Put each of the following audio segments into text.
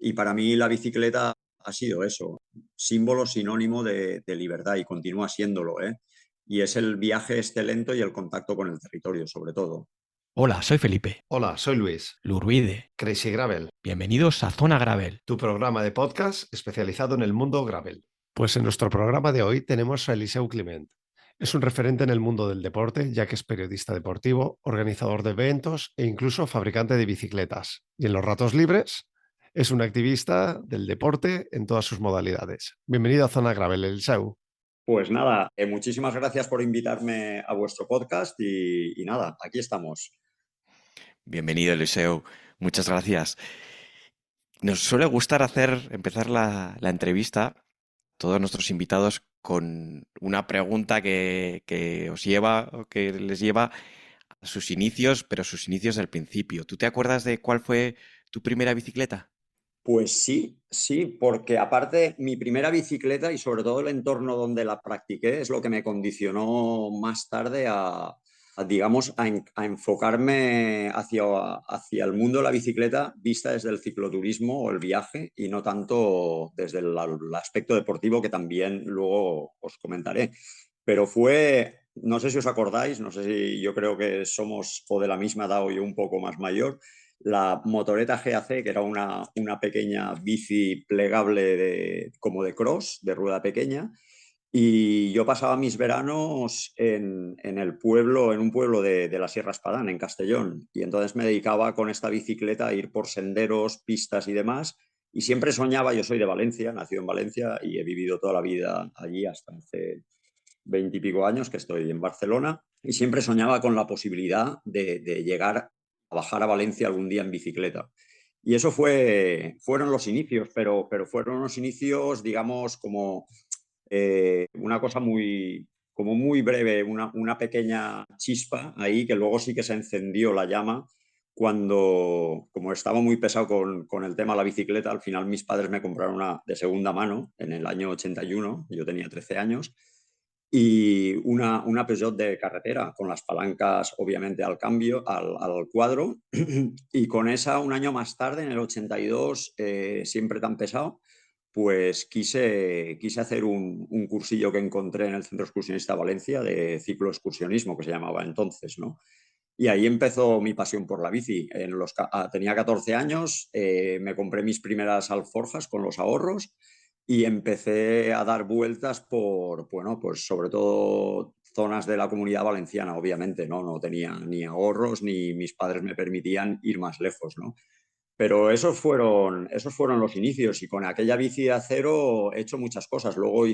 Y para mí la bicicleta ha sido eso, símbolo sinónimo de libertad y continúa siéndolo, ¿eh? Y es el viaje este lento y el contacto con el territorio, sobre todo. Hola, soy Felipe, Hola, soy Luis, Lurbide. Crazy Gravel, Bienvenidos a Zona Gravel. tu programa de podcast especializado en el mundo gravel. Pues en nuestro programa de hoy tenemos a Eliseu Climent. Es un referente en el mundo del deporte, ya que es periodista deportivo, organizador de eventos e incluso fabricante de bicicletas. Y en los ratos libres es un activista del deporte en todas sus modalidades. Bienvenido a Zona Gravel, Eliseu. Pues nada, muchísimas gracias por invitarme a vuestro podcast y nada, aquí estamos. Bienvenido, Eliseo. Muchas gracias. Nos suele gustar empezar la entrevista, todos nuestros invitados, con una pregunta que os lleva, o que les lleva a sus inicios, pero sus inicios del principio. ¿Tú te acuerdas de cuál fue tu primera bicicleta? Pues sí, sí, porque aparte mi primera bicicleta y sobre todo el entorno donde la practiqué es lo que me condicionó más tarde digamos, a enfocarme hacia el mundo de la bicicleta vista desde el cicloturismo o el viaje y no tanto desde el aspecto deportivo que también luego os comentaré. Pero fue, no sé si os acordáis, no sé si yo creo que somos o de la misma edad o yo un poco más mayor, la motoreta GAC, que era una pequeña bici plegable como de cross, de rueda pequeña, y yo pasaba mis veranos en el pueblo, en un pueblo de la Sierra Espadán, en Castellón, y entonces me dedicaba con esta bicicleta a ir por senderos, pistas y demás, y siempre soñaba, yo soy de Valencia, nacido en Valencia y he vivido toda la vida allí hasta hace 20 y pico años que estoy en Barcelona y siempre soñaba con la posibilidad de llegar a bajar a Valencia algún día en bicicleta. Y eso fueron los inicios, pero fueron los inicios, digamos, como una cosa como muy breve, una pequeña chispa ahí que luego sí que se encendió la llama cuando, como estaba muy pesado con el tema de la bicicleta, al final mis padres me compraron una de segunda mano en el año 81, yo tenía 13 años, y una Peugeot de carretera, con las palancas obviamente al cambio, al cuadro, y con esa un año más tarde, en el 82, siempre tan pesado, pues quise hacer un cursillo que encontré en el Centro Excursionista Valencia de cicloexcursionismo, que se llamaba entonces, ¿no? Y ahí empezó mi pasión por la bici. Tenía 14 años, me compré mis primeras alforjas con los ahorros y empecé a dar vueltas bueno, pues sobre todo zonas de la Comunidad Valenciana, obviamente, ¿no? No tenía ni ahorros ni mis padres me permitían ir más lejos, ¿no? Pero esos fueron los inicios y con aquella bici de acero he hecho muchas cosas. Luego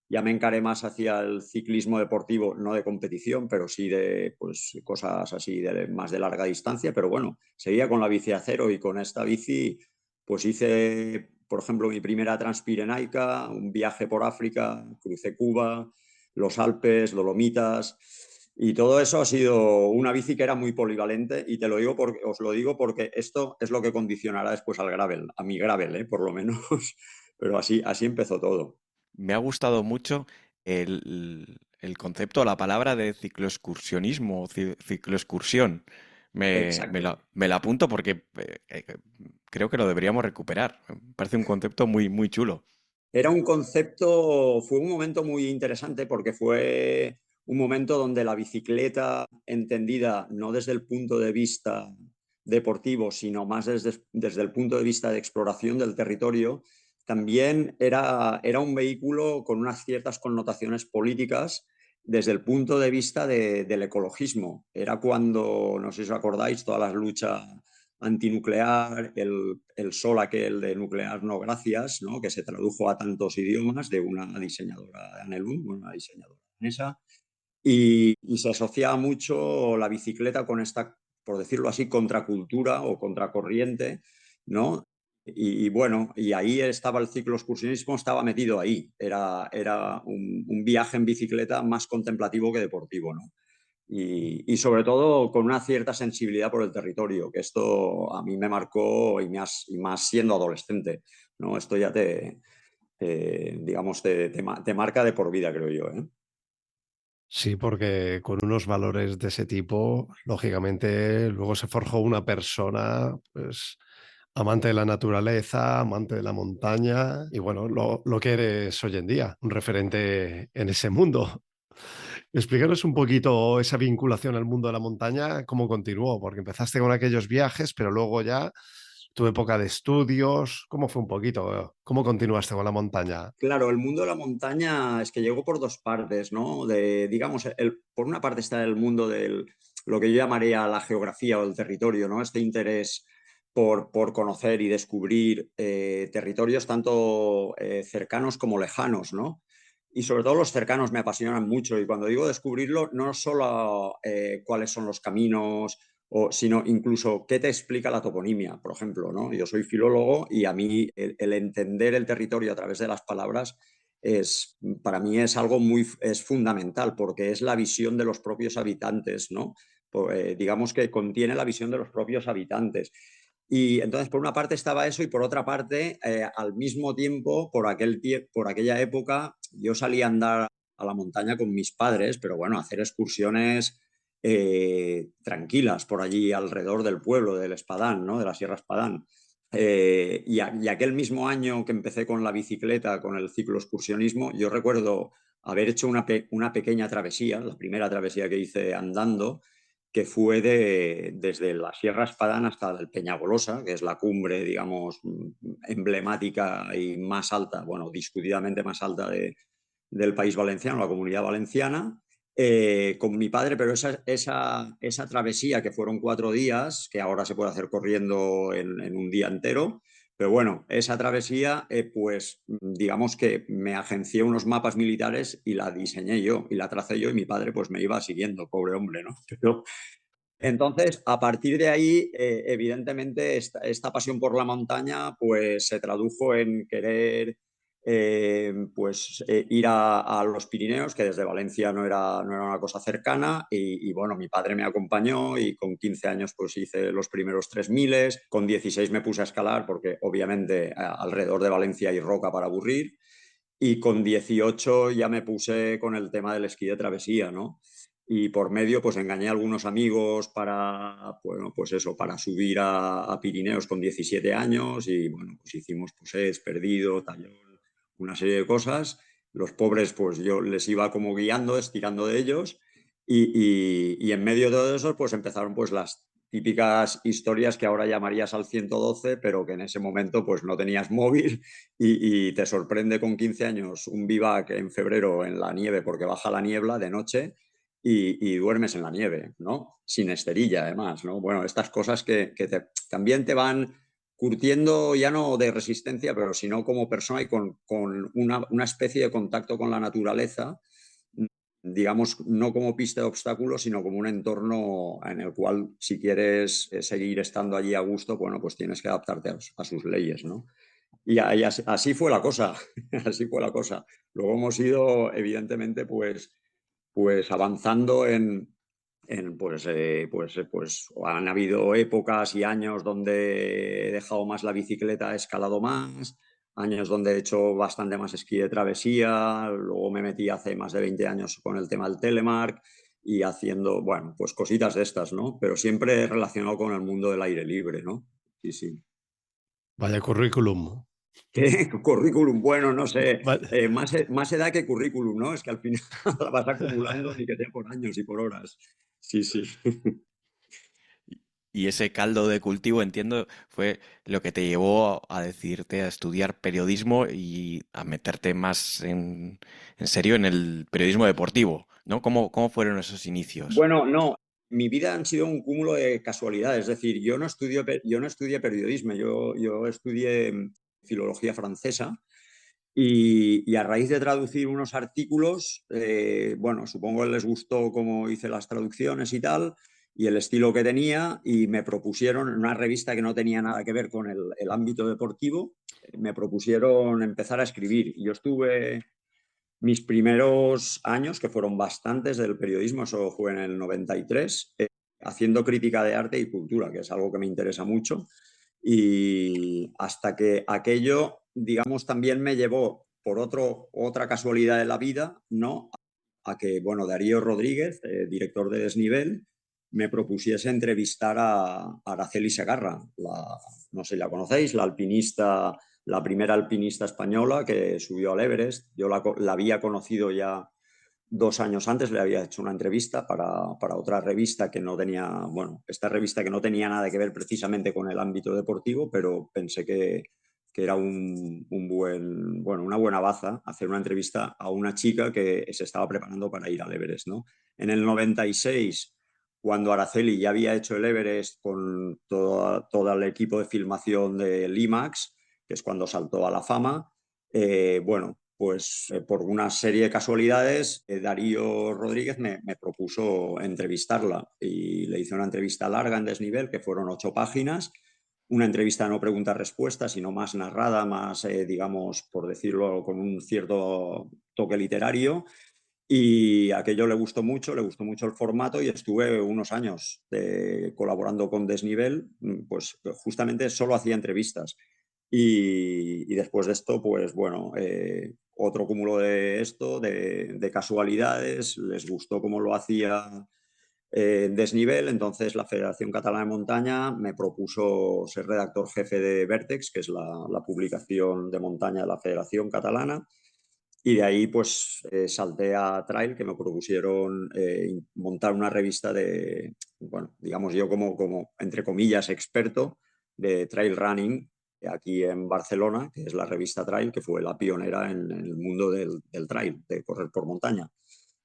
ya me encaré más hacia el ciclismo deportivo, no de competición, pero sí de pues, cosas así más de larga distancia. Pero bueno, seguía con la bici de acero y con esta bici pues hice, por ejemplo, mi primera transpirenaica, un viaje por África, crucé Cuba, los Alpes, Dolomitas. Y todo eso ha sido una bici que era muy polivalente y os lo digo porque esto es lo que condicionará después al gravel, a mi gravel, por lo menos. Pero así empezó todo. Me ha gustado mucho el concepto, la palabra de cicloexcursionismo o cicloexcursión. Exacto. Me la apunto porque creo que lo deberíamos recuperar. Me parece un concepto muy, muy chulo. Fue un momento muy interesante porque fue un momento donde la bicicleta, entendida no desde el punto de vista deportivo, sino más desde el punto de vista de exploración del territorio, también era un vehículo con unas ciertas connotaciones políticas desde el punto de vista del ecologismo. Era cuando, no sé si os acordáis, todas las luchas antinuclear, el sol aquel de nuclear no gracias, ¿no? Que se tradujo a tantos idiomas de una diseñadora de Anelum, una diseñadora danesa, y se asocia mucho la bicicleta con esta, por decirlo así, contracultura o contracorriente, ¿no? Y bueno, y ahí estaba el cicloexcursionismo, estaba metido ahí. Era un viaje en bicicleta más contemplativo que deportivo, ¿no? Y sobre todo con una cierta sensibilidad por el territorio, que esto a mí me marcó y más siendo adolescente, ¿no? Esto ya digamos, te marca de por vida, creo yo, ¿eh? Sí, porque con unos valores de ese tipo, lógicamente, luego se forjó una persona, pues, Amante de la naturaleza, amante de la montaña y bueno, lo que eres hoy en día, un referente en ese mundo. Explícanos un poquito esa vinculación al mundo de la montaña, cómo continuó, porque empezaste con aquellos viajes, pero luego ya tu época de estudios, ¿cómo fue un poquito? ¿Cómo continuaste con la montaña? Claro, el mundo de la montaña es que llegó por dos partes, ¿no? Digamos, por una parte está el mundo de lo que yo llamaría la geografía o el territorio, ¿no? Este interés por conocer y descubrir territorios tanto cercanos como lejanos, ¿no? Y sobre todo los cercanos me apasionan mucho. Y cuando digo descubrirlo, no solo cuáles son los caminos, sino incluso qué te explica la toponimia, por ejemplo, ¿no? Yo soy filólogo y a mí el entender el territorio a través de las palabras para mí es algo es fundamental porque es la visión de los propios habitantes, ¿no? Digamos que contiene la visión de los propios habitantes. Y entonces, por una parte estaba eso y por otra parte, al mismo tiempo, por aquella época, yo salía a andar a la montaña con mis padres, pero bueno, hacer excursiones tranquilas por allí alrededor del pueblo, del Espadán, ¿no? De la Sierra Espadán. Y aquel mismo año que empecé con la bicicleta, con el ciclo excursionismo, yo recuerdo haber hecho una pequeña travesía, la primera travesía que hice andando, que fue desde la Sierra Espadán hasta el Peñagolosa, que es la cumbre, digamos, emblemática y más alta, bueno, discutidamente más alta del país valenciano, la Comunidad Valenciana, con mi padre, pero esa travesía que fueron 4 días, que ahora se puede hacer corriendo en un día entero, pero bueno, esa travesía, pues digamos que me agencié unos mapas militares y la diseñé yo y la tracé yo y mi padre pues me iba siguiendo, pobre hombre, ¿no? Pero, entonces, a partir de ahí, evidentemente, esta pasión por la montaña pues, se tradujo en querer ir a los Pirineos, que desde Valencia no era una cosa cercana, y bueno, mi padre me acompañó y con 15 años pues hice los primeros 3000, con 16 me puse a escalar porque obviamente alrededor de Valencia hay roca para aburrir, y con 18 ya me puse con el tema del esquí de travesía, ¿no? Y por medio pues engañé a algunos amigos bueno, pues eso, para subir a Pirineos con 17 años y bueno, pues hicimos Posets, Perdido, Tallón, una serie de cosas. Los pobres pues yo les iba como guiando, estirando de ellos y en medio de todo eso pues empezaron pues las típicas historias que ahora llamarías al 112, pero que en ese momento pues no tenías móvil y te sorprende con 15 años un vivac en febrero en la nieve porque baja la niebla de noche y duermes en la nieve, ¿no? Sin esterilla, además, ¿no? Bueno, estas cosas que también te van curtiendo ya no de resistencia, pero sino como persona y con una especie de contacto con la naturaleza, digamos, no como pista de obstáculos, sino como un entorno en el cual, si quieres seguir estando allí a gusto, bueno, pues tienes que adaptarte a sus leyes, ¿no? Y así fue la cosa, así fue la cosa. Luego hemos ido, evidentemente, pues avanzando pues han habido épocas y años donde he dejado más la bicicleta, he escalado más, años donde he hecho bastante más esquí de travesía, luego me metí hace más de 20 años con el tema del telemark y haciendo, bueno, pues cositas de estas, ¿no? Pero siempre relacionado con el mundo del aire libre, ¿no? Sí, sí. Vaya currículum. ¿Qué? Currículum, bueno, no sé, Vale. más edad que currículum, ¿no? Es que al final la vas acumulando ni que sea por años y por horas. Sí, sí. Y ese caldo de cultivo, entiendo, fue lo que te llevó a decidirte a estudiar periodismo y a meterte más en serio en el periodismo deportivo, ¿no? ¿Cómo fueron esos inicios? Bueno, no, mi vida han sido un cúmulo de casualidades. Es decir, yo no estudié periodismo, yo estudié filología francesa y a raíz de traducir unos artículos, bueno, supongo que les gustó cómo hice las traducciones y tal, y el estilo que tenía, y me propusieron en una revista que no tenía nada que ver con el ámbito deportivo, me propusieron empezar a escribir. Y yo estuve mis primeros años, que fueron bastantes del periodismo, eso fue en el 93, haciendo crítica de arte y cultura, que es algo que me interesa mucho. Y hasta que aquello, digamos, también me llevó por otra casualidad de la vida, ¿no? A que, bueno, Darío Rodríguez, director de Desnivel, me propusiese entrevistar a Araceli Segarra, no sé si la conocéis, la alpinista, la primera alpinista española que subió al Everest. Yo la había conocido ya 2 años antes, le había hecho una entrevista para otra revista que no tenía, bueno, esta revista que no tenía nada que ver precisamente con el ámbito deportivo, pero pensé que era una buena baza hacer una entrevista a una chica que se estaba preparando para ir al Everest, ¿no? En el 96, cuando Araceli ya había hecho el Everest con todo el equipo de filmación de IMAX, que es cuando saltó a la fama, por una serie de casualidades, Darío Rodríguez me propuso entrevistarla y le hice una entrevista larga en desnivel, que fueron 8 páginas, una entrevista no preguntas-respuestas, sino más narrada, más, digamos, por decirlo, con un cierto toque literario. Y aquello le gustó mucho el formato y estuve unos años colaborando con Desnivel, pues justamente solo hacía entrevistas. Y después de esto, pues bueno, otro cúmulo de esto, de casualidades, les gustó cómo lo hacía Desnivel, entonces la Federación Catalana de Montaña me propuso ser redactor jefe de Vértex, que es la publicación de montaña de la Federación Catalana, y de ahí pues salté a Trail, que me propusieron montar una revista de, bueno, digamos yo como entre comillas experto de trail running aquí en Barcelona, que es la revista Trail, que fue la pionera en el mundo del trail, de correr por montaña.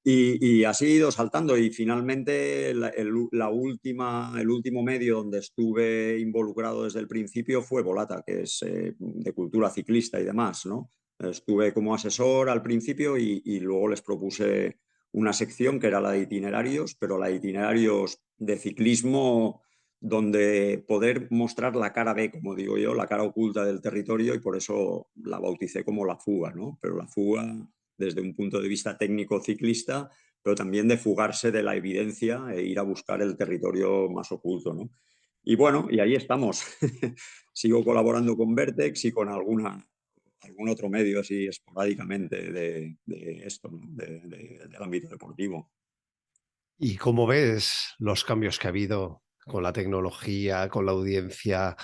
Y así he ido saltando y finalmente el último medio donde estuve involucrado desde el principio fue Volata, que es de cultura ciclista y demás, ¿no? Estuve como asesor al principio y luego les propuse una sección que era la de itinerarios, pero la de itinerarios de ciclismo donde poder mostrar la cara B, como digo yo, la cara oculta del territorio, y por eso la bauticé como la fuga, ¿no? Pero la fuga desde un punto de vista técnico ciclista, pero también de fugarse de la evidencia e ir a buscar el territorio más oculto, ¿no? Y bueno, y ahí estamos. Sigo colaborando con Vertex y con algún otro medio así esporádicamente de esto, ¿no? Del ámbito deportivo. ¿Y cómo ves los cambios que ha habido con la tecnología, con la audiencia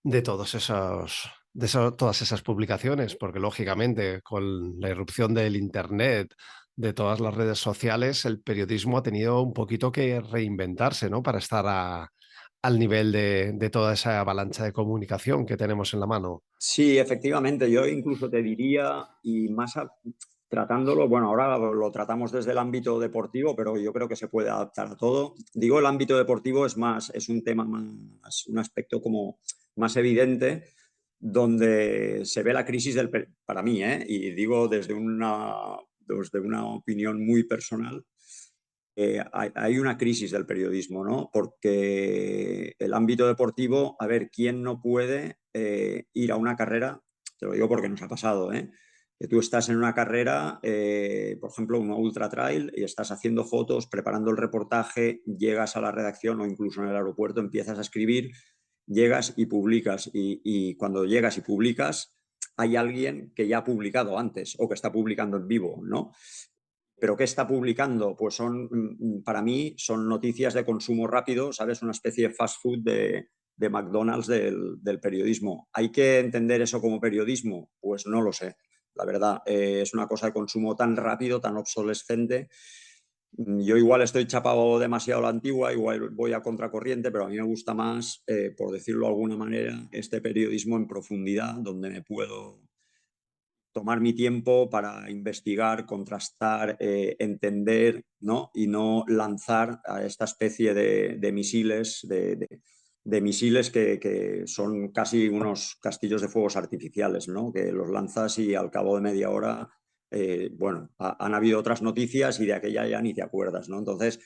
de todas esas publicaciones? Porque lógicamente con la irrupción del Internet, de todas las redes sociales, el periodismo ha tenido un poquito que reinventarse, ¿no? Para estar al nivel de toda esa avalancha de comunicación que tenemos en la mano. Sí, efectivamente, yo incluso te diría, tratándolo, bueno, ahora lo tratamos desde el ámbito deportivo, pero yo creo que se puede adaptar a todo. Digo, el ámbito deportivo es un tema más, un aspecto como más evidente, donde se ve la crisis para mí, y digo desde una opinión muy personal, hay una crisis del periodismo, ¿no? Porque el ámbito deportivo, a ver, ¿quién no puede ir a una carrera? Te lo digo porque nos ha pasado, ¿eh? Que tú estás en una carrera, por ejemplo, una ultra trail, y estás haciendo fotos, preparando el reportaje, llegas a la redacción o incluso en el aeropuerto empiezas a escribir, llegas y publicas. Y cuando llegas y publicas, hay alguien que ya ha publicado antes o que está publicando en vivo, ¿no? ¿Pero qué está publicando? Pues para mí son noticias de consumo rápido, ¿sabes? Una especie de fast food de McDonald's del periodismo. ¿Hay que entender eso como periodismo? Pues no lo sé. La verdad, es una cosa de consumo tan rápido, tan obsolescente. Yo igual estoy chapado demasiado a la antigua, igual voy a contracorriente, pero a mí me gusta más, por decirlo de alguna manera, este periodismo en profundidad, donde me puedo tomar mi tiempo para investigar, contrastar, entender, ¿no? Y no lanzar a esta especie de misiles, de misiles que son casi unos castillos de fuegos artificiales, ¿no? Que los lanzas y al cabo de media hora, han habido otras noticias y de aquella ya ni te acuerdas, ¿no? Entonces,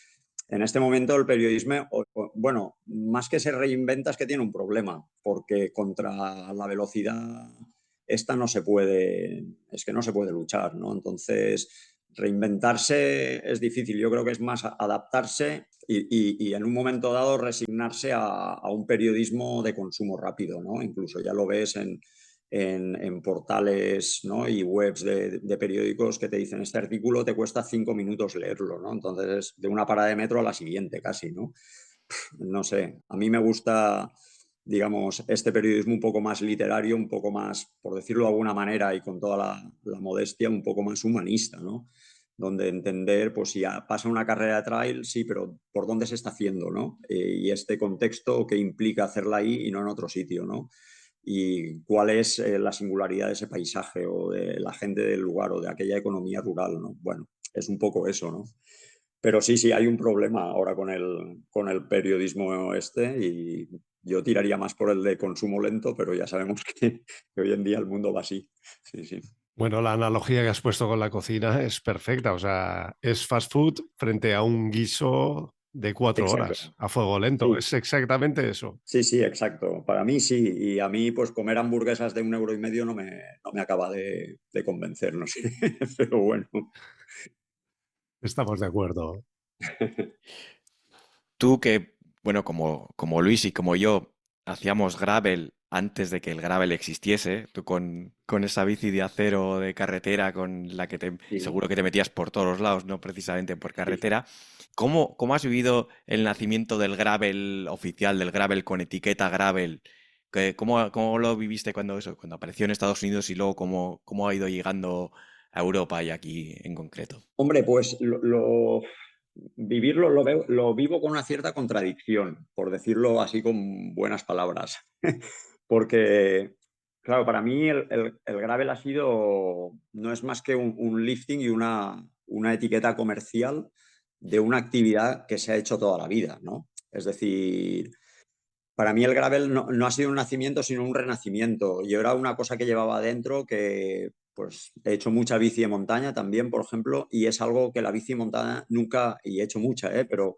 en este momento el periodismo, bueno, más que se reinventa es que tiene un problema, porque contra la velocidad esta no se puede, es que no se puede luchar, ¿no? Entonces, reinventarse es difícil. Yo creo que es más adaptarse y en un momento dado resignarse a un periodismo de consumo rápido, ¿no? Incluso ya lo ves en portales, ¿no? Y webs de periódicos que te dicen este artículo te cuesta 5 minutos leerlo, ¿no? Entonces, de una parada de metro a la siguiente casi, ¿no? No sé, a mí me gusta, digamos, este periodismo un poco más literario, un poco más, por decirlo de alguna manera y con toda la modestia, un poco más humanista, ¿no? Donde entender, pues si pasa una carrera de trail, sí, pero ¿por dónde se está haciendo, no? Y este contexto que implica hacerla ahí y no en otro sitio, ¿no? Y cuál es la singularidad de ese paisaje o de la gente del lugar o de aquella economía rural, ¿no? Bueno, es un poco eso, ¿no? Pero sí, sí, hay un problema ahora con el periodismo este y yo tiraría más por el de consumo lento, pero ya sabemos que hoy en día el mundo va así. Sí, sí. Bueno, la analogía que has puesto con la cocina es perfecta. O sea, es fast food frente a un guiso de 4 horas Exacto. a fuego lento. Sí, Es exactamente eso. sí, sí, exacto. Para mí sí. Y a mí, pues comer hamburguesas de 1,5 € no me acaba de convencer, no sé. Pero bueno. Estamos de acuerdo. Tú que, bueno, como Luis y como yo, hacíamos gravel antes de que el gravel existiese, tú con esa bici de acero de carretera con la que Sí, seguro que te metías por todos los lados, no precisamente por sí. carretera, ¿cómo has vivido el nacimiento del gravel oficial, del gravel con etiqueta gravel? ¿Cómo lo viviste cuando apareció en Estados Unidos y luego cómo ha ido llegando a Europa y aquí en concreto? Hombre, pues vivirlo lo vivo con una cierta contradicción, por decirlo así con buenas palabras. Porque, claro, para mí el gravel ha sido, no es más que un lifting y una etiqueta comercial de una actividad que se ha hecho toda la vida, ¿no? Es decir, para mí el gravel no ha sido un nacimiento, sino un renacimiento. Yo era una cosa que llevaba adentro que, pues, he hecho mucha bici de montaña también, por ejemplo, y es algo que la bici de montaña nunca, y he hecho mucha, pero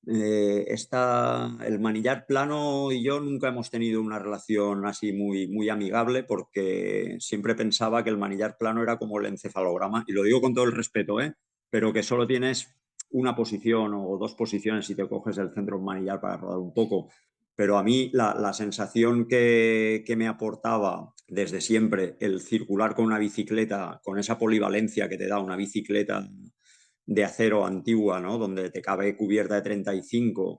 el manillar plano y yo nunca hemos tenido una relación así muy, muy amigable porque siempre pensaba que el manillar plano era como el encefalograma, y lo digo con todo el respeto, pero que solo tienes una posición o dos posiciones si te coges el centro de un manillar para rodar un poco. Pero a mí la sensación que me aportaba desde siempre el circular con una bicicleta, con esa polivalencia que te da una bicicleta de acero antigua, ¿no? Donde te cabe cubierta de 35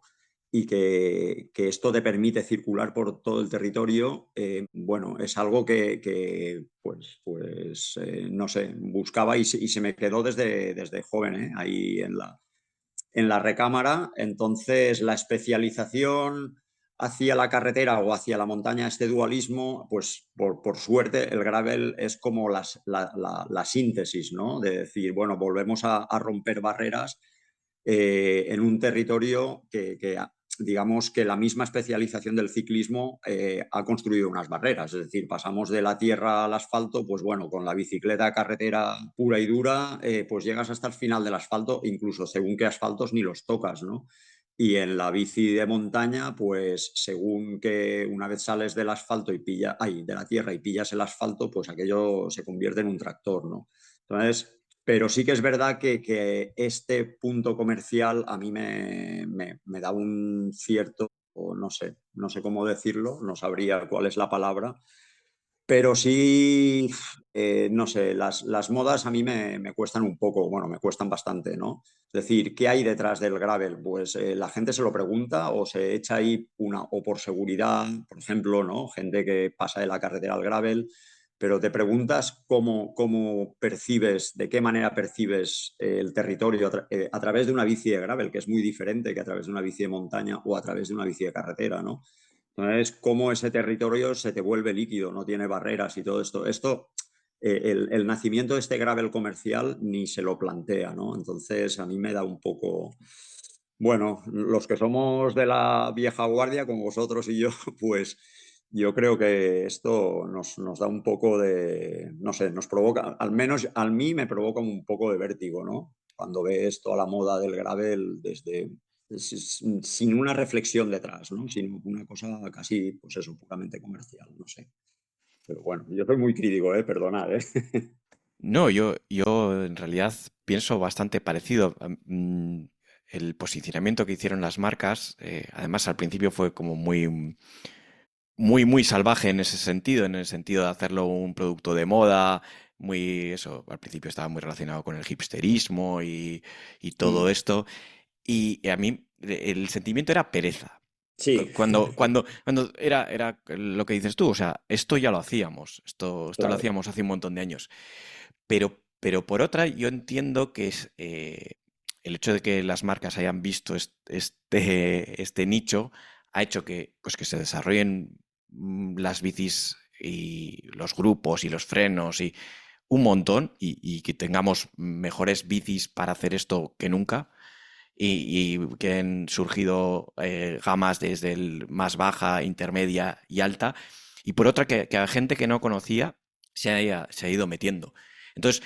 y que esto te permite circular por todo el territorio, bueno, es algo que no sé, buscaba y se me quedó desde joven, ahí en la recámara. Entonces, la especialización hacia la carretera o hacia la montaña, este dualismo, pues por suerte el gravel es como la síntesis, ¿no? De decir, bueno, volvemos a romper barreras en un territorio que digamos que la misma especialización del ciclismo ha construido unas barreras. Es decir, pasamos de la tierra al asfalto, pues bueno, con la bicicleta carretera pura y dura, pues llegas hasta el final del asfalto, incluso según qué asfaltos ni los tocas, ¿no? Y en la bici de montaña, pues según que una vez sales del asfalto de la tierra y pillas el asfalto, pues aquello se convierte en un tractor, ¿no? Entonces, pero sí que es verdad que este punto comercial a mí me da un cierto, o no sé cómo decirlo, no sabría cuál es la palabra, pero sí, no sé, las modas a mí me cuestan un poco, bueno, me cuestan bastante, ¿no? Es decir, ¿qué hay detrás del gravel? Pues la gente se lo pregunta o se echa ahí o por seguridad, por ejemplo, ¿no? Gente que pasa de la carretera al gravel, pero te preguntas cómo percibes, de qué manera percibes el territorio a través de una bici de gravel, que es muy diferente que a través de una bici de montaña o a través de una bici de carretera, ¿no? Entonces, cómo ese territorio se te vuelve líquido, no tiene barreras y todo esto. El nacimiento de este gravel comercial ni se lo plantea, ¿no? Entonces, a mí me da un poco. Bueno, los que somos de la vieja guardia, como vosotros y yo, pues yo creo que esto nos da un poco de, no sé, nos provoca, al menos a mí me provoca un poco de vértigo, ¿no? Cuando ves toda la moda del gravel sin una reflexión detrás, ¿no? Sino una cosa casi, pues eso, puramente comercial, no sé. Pero bueno, yo soy muy crítico, perdonad, No, yo en realidad pienso bastante parecido. El posicionamiento que hicieron las marcas, además al principio fue como muy muy, muy salvaje en el sentido de hacerlo un producto de moda, muy, eso, al principio estaba muy relacionado con el hipsterismo y todo Mm. esto. Y a mí el sentimiento era pereza. Sí, Cuando era lo que dices tú, o sea, esto ya lo hacíamos, esto lo claro. hacíamos hace un montón de años. Pero por otra, yo entiendo que es el hecho de que las marcas hayan visto este nicho ha hecho que, pues, que se desarrollen las bicis y los grupos y los frenos y un montón y que tengamos mejores bicis para hacer esto que nunca y que han surgido gamas desde el más baja, intermedia y alta, y por otra que a gente que no conocía se ha ido metiendo. Entonces,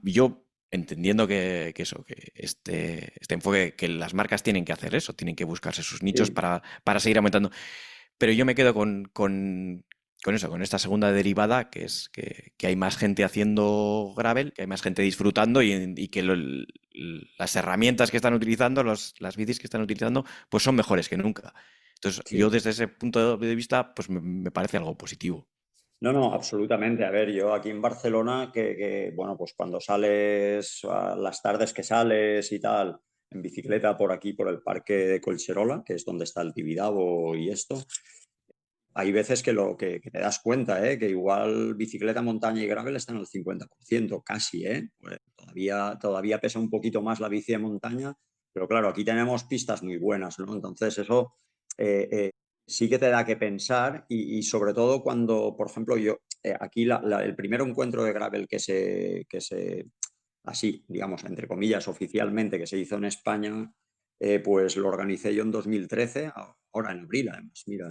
yo entendiendo que eso, que este enfoque, que las marcas tienen que hacer eso, tienen que buscarse sus nichos Sí. para seguir aumentando. Pero yo me quedo con eso, con esta segunda derivada, que es que hay más gente haciendo gravel, que hay más gente disfrutando y que las herramientas que están utilizando, las bicis que están utilizando, pues son mejores que nunca. Entonces, yo Sí. desde ese punto de vista, pues me parece algo positivo. No, no, absolutamente. A ver, yo aquí en Barcelona, bueno, pues cuando sales, a las tardes que sales y tal, en bicicleta por aquí, por el parque de Collserola, que es donde está el Tibidabo y esto, hay veces que te das cuenta, ¿eh? Que igual bicicleta, montaña y gravel están al 50%, casi, ¿eh? Pues todavía pesa un poquito más la bici de montaña, pero claro, aquí tenemos pistas muy buenas, ¿no? Entonces eso eh, eh, sí que te da que pensar y sobre todo cuando, por ejemplo, yo, aquí el primer encuentro de gravel así, digamos, entre comillas, oficialmente, que se hizo en España, pues lo organicé yo en 2013, ahora en abril, además, mira,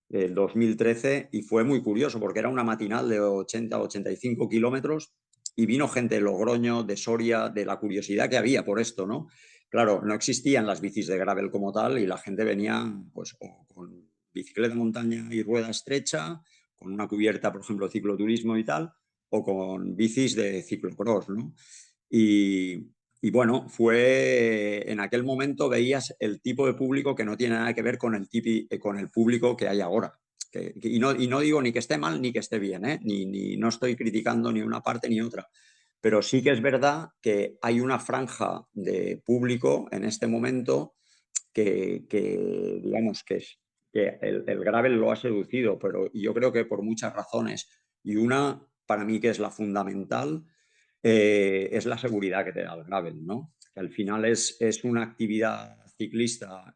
del 2013, y fue muy curioso porque era una matinal de 80 o 85 kilómetros y vino gente de Logroño, de Soria, de la curiosidad que había por esto, ¿no? Claro, no existían las bicis de gravel como tal y la gente venía pues o con bicicleta de montaña y rueda estrecha, con una cubierta, por ejemplo, cicloturismo y tal, o con bicis de ciclocross, ¿no? Y, y bueno, en aquel momento veías el tipo de público que no tiene nada que ver con con el público que hay ahora. Y no digo ni que esté mal ni que esté bien, ¿eh? Ni no estoy criticando ni una parte ni otra. Pero sí que es verdad que hay una franja de público en este momento digamos, que el gravel lo ha seducido, pero yo creo que por muchas razones. Y una, para mí, que es la fundamental, es la seguridad que te da el gravel, ¿no? Que al final es una actividad ciclista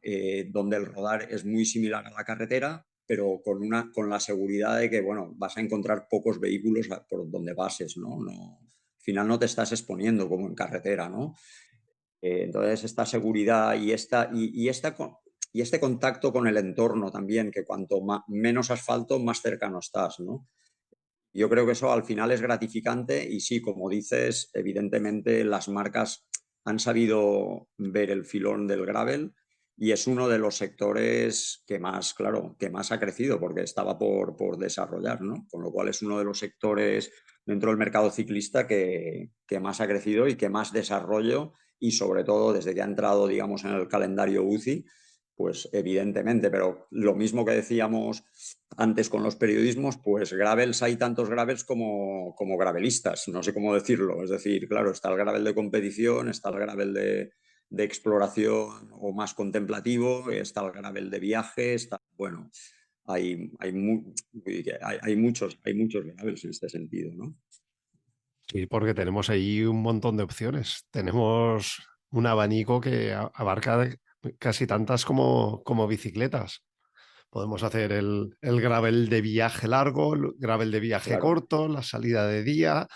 donde el rodar es muy similar a la carretera, pero con la seguridad de que, bueno, vas a encontrar pocos vehículos por donde pases, ¿no? Al final no te estás exponiendo como en carretera, ¿no? Entonces, esta seguridad y este contacto con el entorno también, que cuanto menos asfalto, más cercano estás, ¿no? Yo creo que eso al final es gratificante y sí, como dices, evidentemente las marcas han sabido ver el filón del gravel y es uno de los sectores que más, claro, que más ha crecido porque estaba por desarrollar, ¿no? Con lo cual es uno de los sectores dentro del mercado ciclista que más ha crecido y que más desarrollo y sobre todo desde que ha entrado, digamos, en el calendario UCI, pues evidentemente, pero lo mismo que decíamos antes con los periodismos, pues gravels hay tantos gravels como gravelistas, no sé cómo decirlo. Es decir, claro, está el gravel de competición, está el gravel de exploración o más contemplativo, está el gravel de viaje, está, bueno, hay muchos gravels en este sentido, ¿no? Sí, porque tenemos ahí un montón de opciones. Tenemos un abanico que abarca casi tantas como bicicletas. Podemos hacer el gravel de viaje largo, el gravel de viaje Claro, corto, la salida de día,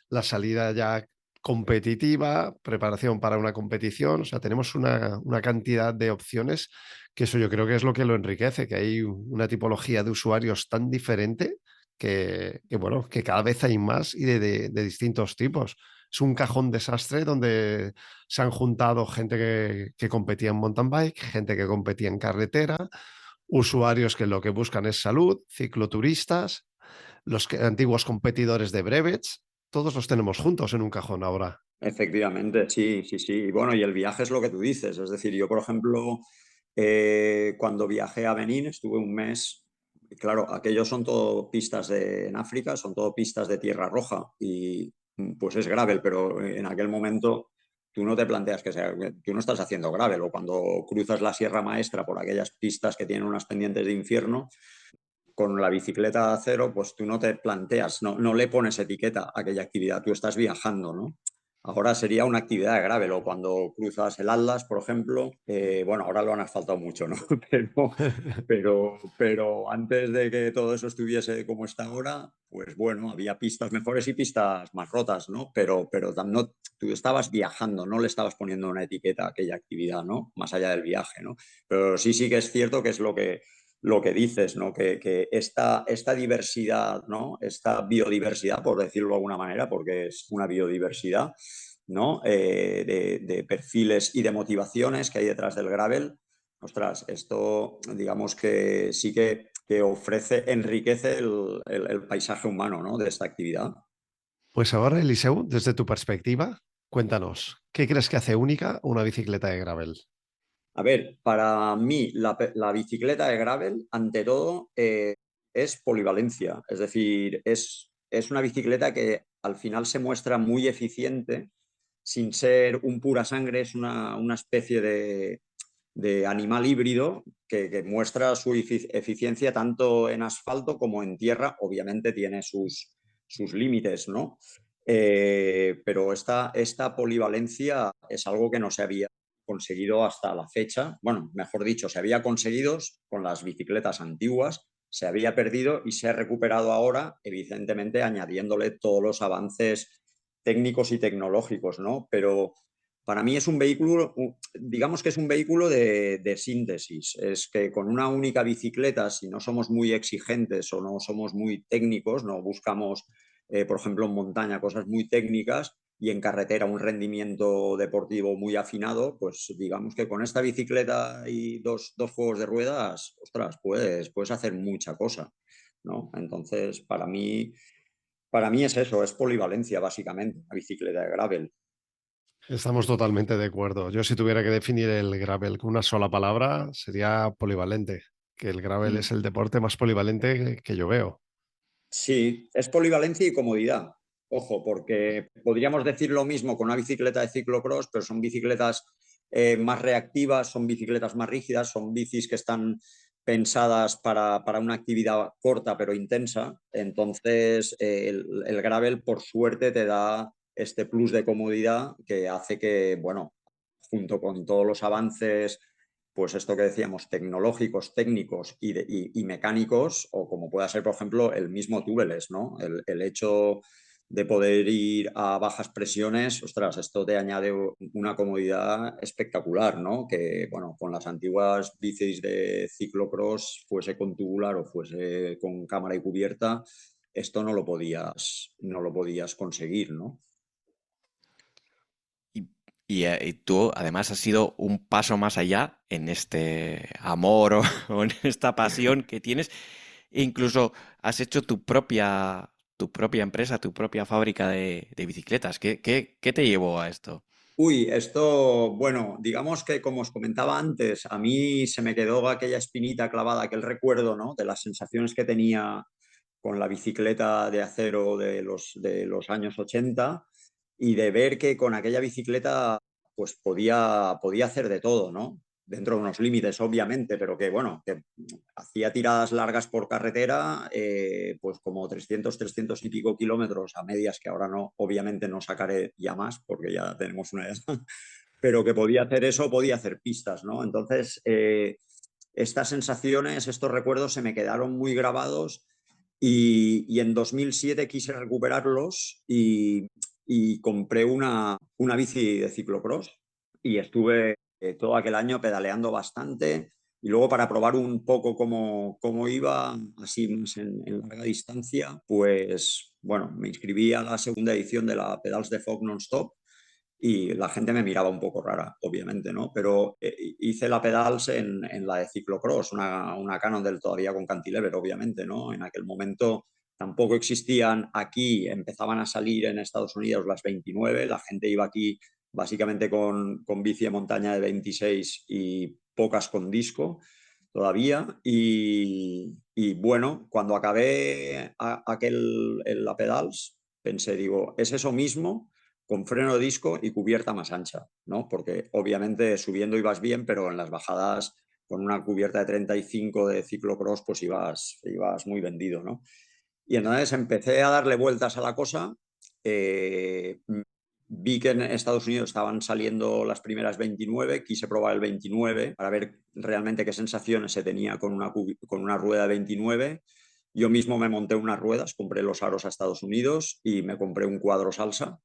la salida ya competitiva, preparación para una competición. O sea, tenemos una cantidad de opciones que eso yo creo que es lo que lo enriquece, que hay una tipología de usuarios tan diferente bueno, que cada vez hay más y de distintos tipos. Es un cajón desastre donde se han juntado gente que competía en mountain bike, gente que competía en carretera, usuarios que lo que buscan es salud, cicloturistas, antiguos competidores de brevets, todos los tenemos juntos en un cajón ahora. efectivamente, sí, sí, sí. Y bueno, y el viaje es lo que tú dices. Es decir, yo, por ejemplo, cuando viajé a Benín, estuve un mes Claro, aquellos son todo pistas en África, son todo pistas de tierra roja y pues es gravel, pero en aquel momento tú no te planteas tú no estás haciendo gravel, o cuando cruzas la Sierra Maestra por aquellas pistas que tienen unas pendientes de infierno, con la bicicleta a cero, pues tú no te planteas, no le pones etiqueta a aquella actividad, tú estás viajando, ¿no? Ahora sería una actividad de gravel, o cuando cruzas el Atlas, por ejemplo, bueno, ahora lo han asfaltado mucho, ¿no? Pero antes de que todo eso estuviese como está ahora, pues bueno, había pistas mejores y pistas más rotas, ¿no? Pero no, tú estabas viajando, no le estabas poniendo una etiqueta a aquella actividad, ¿no? Más allá del viaje, ¿no? Pero sí que es cierto que es lo que dices, ¿no? Que esta diversidad, ¿no? Esta biodiversidad, por decirlo de alguna manera, porque es una biodiversidad, ¿no? De perfiles y de motivaciones que hay detrás del gravel. Ostras, esto digamos que sí que ofrece, enriquece el paisaje humano, ¿no? De esta actividad. Pues ahora, Eliseu, desde tu perspectiva, cuéntanos, ¿qué crees que hace única una bicicleta de gravel? A ver, para mí la bicicleta de gravel, ante todo, es polivalencia. Es decir, es una bicicleta que al final se muestra muy eficiente, sin ser un pura sangre, es una especie de animal híbrido que muestra su eficiencia tanto en asfalto como en tierra. Obviamente tiene sus límites, ¿no? Pero esta polivalencia es algo que no se había conseguido hasta la fecha. Bueno, mejor dicho, se había conseguido con las bicicletas antiguas, se había perdido y se ha recuperado ahora, evidentemente añadiéndole todos los avances técnicos y tecnológicos, ¿no? Pero para mí es un vehículo, digamos que es un vehículo de síntesis. Es que con una única bicicleta, si no somos muy exigentes o no somos muy técnicos, no buscamos, por ejemplo, en montaña cosas muy técnicas y en carretera un rendimiento deportivo muy afinado, pues digamos que con esta bicicleta y dos juegos de ruedas, ostras, puedes hacer mucha cosa, ¿no? Entonces, para mí es eso, es polivalencia, básicamente, la bicicleta de gravel. Estamos totalmente de acuerdo. Yo si tuviera que definir el gravel con una sola palabra, sería polivalente, que el gravel Mm. es el deporte más polivalente que yo veo. Sí, es polivalencia y comodidad. Ojo, porque podríamos decir lo mismo con una bicicleta de ciclocross, pero son bicicletas más reactivas, son bicicletas más rígidas, son bicis que están pensadas para una actividad corta pero intensa. Entonces, el gravel, por suerte, te da este plus de comodidad que hace que, bueno, junto con todos los avances, pues esto que decíamos, tecnológicos, técnicos y mecánicos, o como pueda ser, por ejemplo, el mismo tubeless, ¿no? El hecho de poder ir a bajas presiones, ostras, esto te añade una comodidad espectacular, ¿no? Que, bueno, con las antiguas bicis de ciclocross, fuese con tubular o fuese con cámara y cubierta, esto no lo podías conseguir, ¿no? Y, y tú además has sido un paso más allá en este amor o en esta pasión que tienes. E incluso has hecho tu propia empresa, tu propia fábrica de bicicletas. ¿Qué te llevó a esto? Uy, esto, bueno, digamos que como os comentaba antes, a mí se me quedó aquella espinita clavada, aquel recuerdo, ¿no? De las sensaciones que tenía con la bicicleta de acero de los años 80 y de ver que con aquella bicicleta pues podía hacer de todo, ¿no? Dentro de unos límites, obviamente, pero que bueno, que hacía tiradas largas por carretera, pues como 300 y pico kilómetros a medias, que ahora no, obviamente no sacaré ya más porque ya tenemos una edad, pero que podía hacer eso, podía hacer pistas, ¿no? Entonces, estas sensaciones, estos recuerdos se me quedaron muy grabados y en 2007 quise recuperarlos y compré una bici de ciclocross y estuve todo aquel año pedaleando bastante y luego para probar un poco cómo iba, así más en larga distancia, pues bueno, me inscribí a la segunda edición de la Pedals de Fog Non-Stop y la gente me miraba un poco rara, obviamente, ¿no? Pero hice la pedals en la de ciclocross, una Cannondale todavía con cantilever, obviamente, ¿no? En aquel momento tampoco existían aquí, empezaban a salir en Estados Unidos las 29, la gente iba aquí básicamente con bici de montaña de 26 y pocas con disco todavía Y bueno, cuando acabé la pedals, pensé, digo, es eso mismo con freno de disco y cubierta más ancha, ¿no? Porque obviamente subiendo ibas bien, pero en las bajadas con una cubierta de 35 de ciclocross, pues ibas muy vendido, ¿no? Y entonces empecé a darle vueltas a la cosa. eh, Vi que en Estados Unidos estaban saliendo las primeras 29, quise probar el 29 para ver realmente qué sensaciones se tenía con una rueda de 29. Yo mismo me monté unas ruedas, compré los aros a Estados Unidos y me compré un cuadro salsa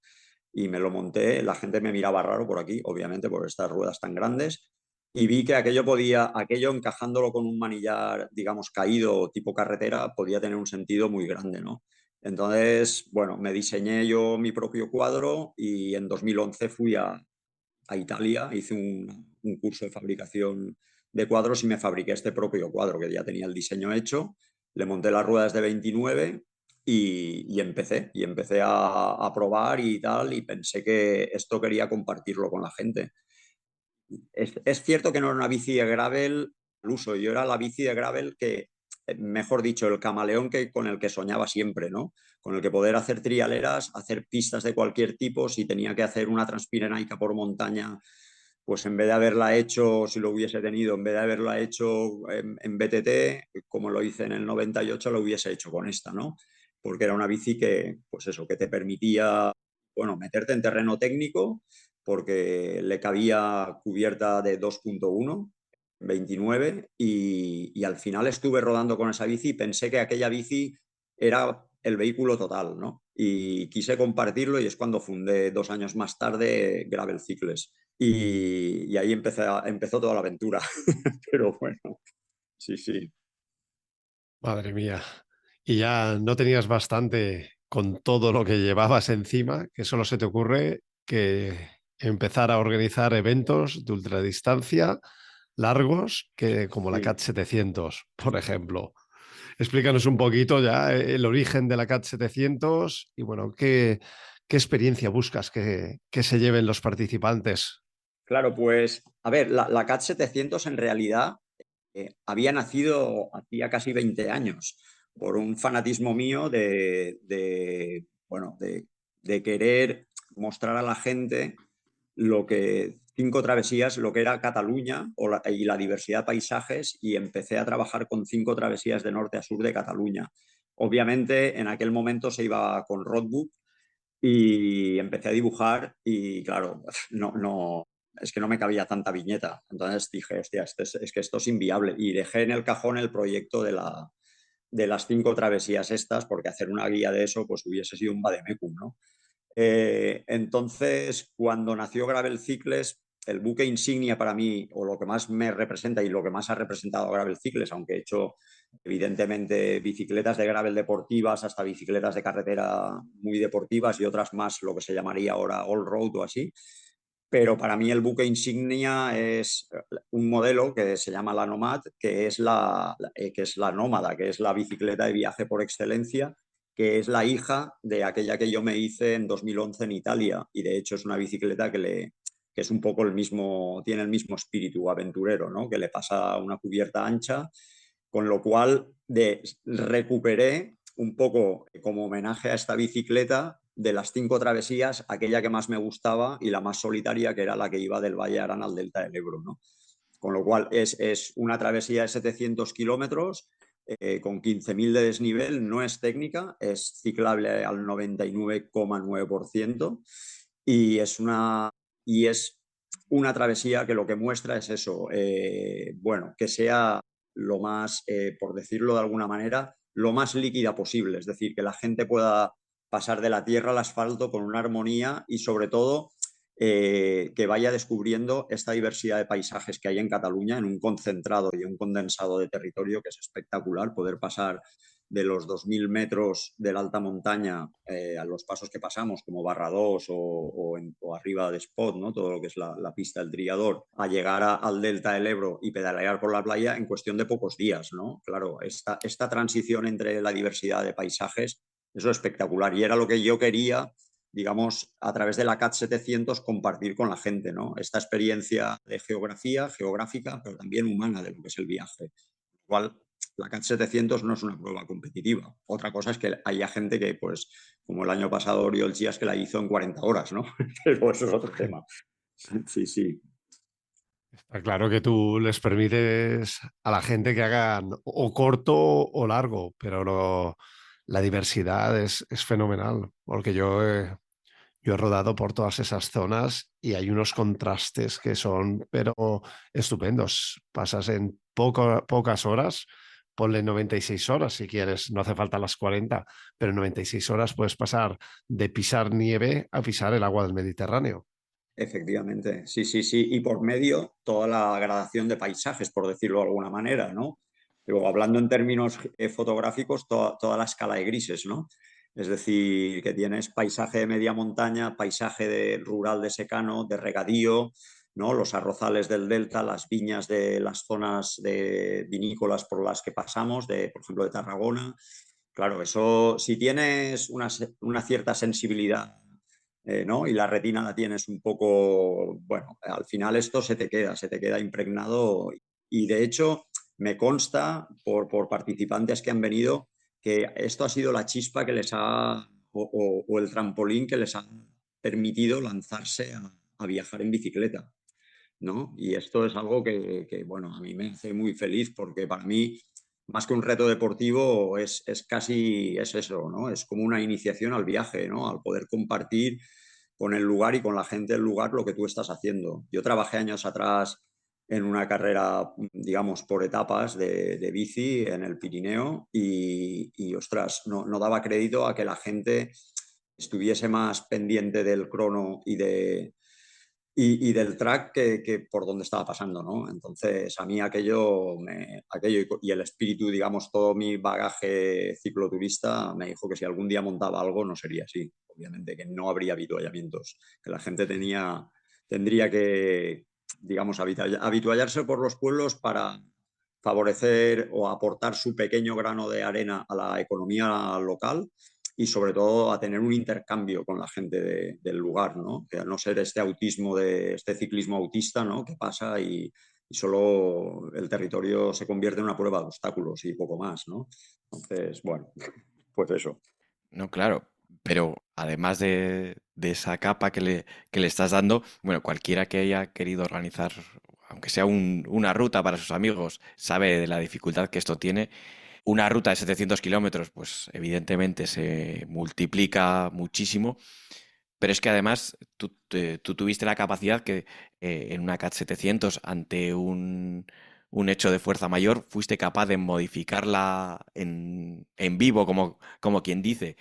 y me lo monté. La gente me miraba raro por aquí, obviamente, por estas ruedas tan grandes. Y vi que aquello encajándolo con un manillar, digamos, caído tipo carretera, podía tener un sentido muy grande, ¿no? Entonces, bueno, me diseñé yo mi propio cuadro y en 2011 fui a Italia, hice un curso de fabricación de cuadros y me fabriqué este propio cuadro que ya tenía el diseño hecho, le monté las ruedas de 29 y empecé a probar y tal y pensé que esto quería compartirlo con la gente. Es cierto que no era una bici de gravel al uso, yo era la bici de gravel que, mejor dicho, el camaleón con el que soñaba siempre, ¿no? Con el que poder hacer trialeras, hacer pistas de cualquier tipo, si tenía que hacer una transpirenaica por montaña, pues en vez de haberla hecho, si lo hubiese tenido, en vez de haberla hecho en BTT, como lo hice en el 98, lo hubiese hecho con esta, ¿no? Porque era una bici que, pues eso, que te permitía, bueno, meterte en terreno técnico, porque le cabía cubierta de 2.1, 29, y al final estuve rodando con esa bici y pensé que aquella bici era el vehículo total, ¿no? Y quise compartirlo y es cuando fundé 2 años más tarde Gravel Cycles. Y ahí empezó toda la aventura. Pero bueno, sí, sí. Madre mía. Y ya no tenías bastante con todo lo que llevabas encima, que solo se te ocurre que empezar a organizar eventos de ultradistancia largos, que como la Sí. CAT 700, por ejemplo. Explícanos un poquito ya el origen de la CAT 700 y bueno, qué experiencia buscas que se lleven los participantes. Claro, pues, a ver, la CAT 700 en realidad había nacido hacía casi 20 años por un fanatismo mío bueno, de querer mostrar a la gente lo que 5 travesías, lo que era Cataluña y la diversidad de paisajes, y empecé a trabajar con 5 travesías de norte a sur de Cataluña. Obviamente en aquel momento se iba con roadbook y empecé a dibujar y claro, no, es que no me cabía tanta viñeta. Entonces dije, hostia, es que esto es inviable. Y dejé en el cajón el proyecto de las 5 travesías estas, porque hacer una guía de eso pues hubiese sido un vademecum, ¿no? Entonces, cuando nació Gravel Cycles, el buque insignia para mí, o lo que más me representa y lo que más ha representado a Gravel Cycles, aunque he hecho evidentemente bicicletas de gravel deportivas hasta bicicletas de carretera muy deportivas y otras más, lo que se llamaría ahora all road o así. Pero para mí el buque insignia es un modelo que se llama la Nomad, que es la nómada, que es la bicicleta de viaje por excelencia, que es la hija de aquella que yo me hice en 2011 en Italia. Y de hecho es una bicicleta que es un poco tiene el mismo espíritu aventurero, ¿no? Que le pasa una cubierta ancha, con lo cual recuperé un poco como homenaje a esta bicicleta de las 5 travesías, aquella que más me gustaba y la más solitaria, que era la que iba del Valle de Arán al Delta del Ebro, ¿no? Con lo cual es una travesía de 700 kilómetros con 15.000 de desnivel, no es técnica, es ciclable al 99,9% y y es una travesía que lo que muestra es eso, bueno, que sea lo más, por decirlo de alguna manera, lo más líquida posible, es decir, que la gente pueda pasar de la tierra al asfalto con una armonía y sobre todo que vaya descubriendo esta diversidad de paisajes que hay en Cataluña en un concentrado y un condensado de territorio que es espectacular, poder pasar de los 2.000 metros de la alta montaña a los pasos que pasamos, como Barradós o arriba de Spot, ¿no? Todo lo que es la pista del Triador, a llegar al Delta del Ebro y pedalear por la playa en cuestión de pocos días, ¿no? Claro, esta transición entre la diversidad de paisajes, eso es espectacular y era lo que yo quería, digamos, a través de la CAT 700 compartir con la gente, ¿no? Esta experiencia de geográfica, pero también humana de lo que es el viaje. Igual la CAT 700 no es una prueba competitiva. Otra cosa es que haya gente que, pues, como el año pasado Oriol Chías, que la hizo en 40 horas, ¿no? Pero eso es otro tema. Sí, sí. Está claro que tú les permites a la gente que hagan o corto o largo, pero la diversidad es fenomenal, porque yo he rodado por todas esas zonas y hay unos contrastes que son, pero estupendos. Pasas en pocas horas, ponle 96 horas si quieres, no hace falta las 40, pero en 96 horas puedes pasar de pisar nieve a pisar el agua del Mediterráneo. Efectivamente, sí, sí, sí. Y por medio, toda la gradación de paisajes, por decirlo de alguna manera, ¿no? Luego, hablando en términos fotográficos, toda la escala de grises, ¿no? Es decir, que tienes paisaje de media montaña, paisaje rural de secano, de regadío, ¿no? Los arrozales del delta, las viñas de las zonas de vinícolas por las que pasamos, por ejemplo, de Tarragona. Claro, eso, si tienes una cierta sensibilidad, ¿no? Y la retina la tienes un poco, bueno, al final esto se te queda impregnado y de hecho me consta por participantes que han venido que esto ha sido la chispa que les ha, o el trampolín que les ha permitido lanzarse a viajar en bicicleta, ¿no? Y esto es algo bueno, a mí me hace muy feliz porque para mí, más que un reto deportivo, es casi, es eso, ¿no? Es como una iniciación al viaje, ¿no? Al poder compartir con el lugar y con la gente del lugar lo que tú estás haciendo. Yo trabajé años atrás en una carrera, digamos, por etapas de bici en el Pirineo y ostras, no daba crédito a que la gente estuviese más pendiente del crono y del track que por donde estaba pasando, ¿no? Entonces, a mí aquello y el espíritu, digamos, todo mi bagaje cicloturista me dijo que si algún día montaba algo no sería así. Obviamente que no habría avituallamientos, que la gente tendría que, digamos, avituallarse por los pueblos para favorecer o aportar su pequeño grano de arena a la economía local y sobre todo a tener un intercambio con la gente del lugar, ¿no? Que a no ser este autismo, este ciclismo autista, ¿no? Que pasa y solo el territorio se convierte en una prueba de obstáculos y poco más, ¿no? Entonces, bueno, pues eso. No, claro, pero además de esa capa que le estás dando, bueno, cualquiera que haya querido organizar, aunque sea una ruta para sus amigos, sabe de la dificultad que esto tiene. Una ruta de 700 kilómetros, pues evidentemente se multiplica muchísimo, pero es que además tú tuviste la capacidad que en una CAT 700 ante un hecho de fuerza mayor fuiste capaz de modificarla en vivo, como quien dice.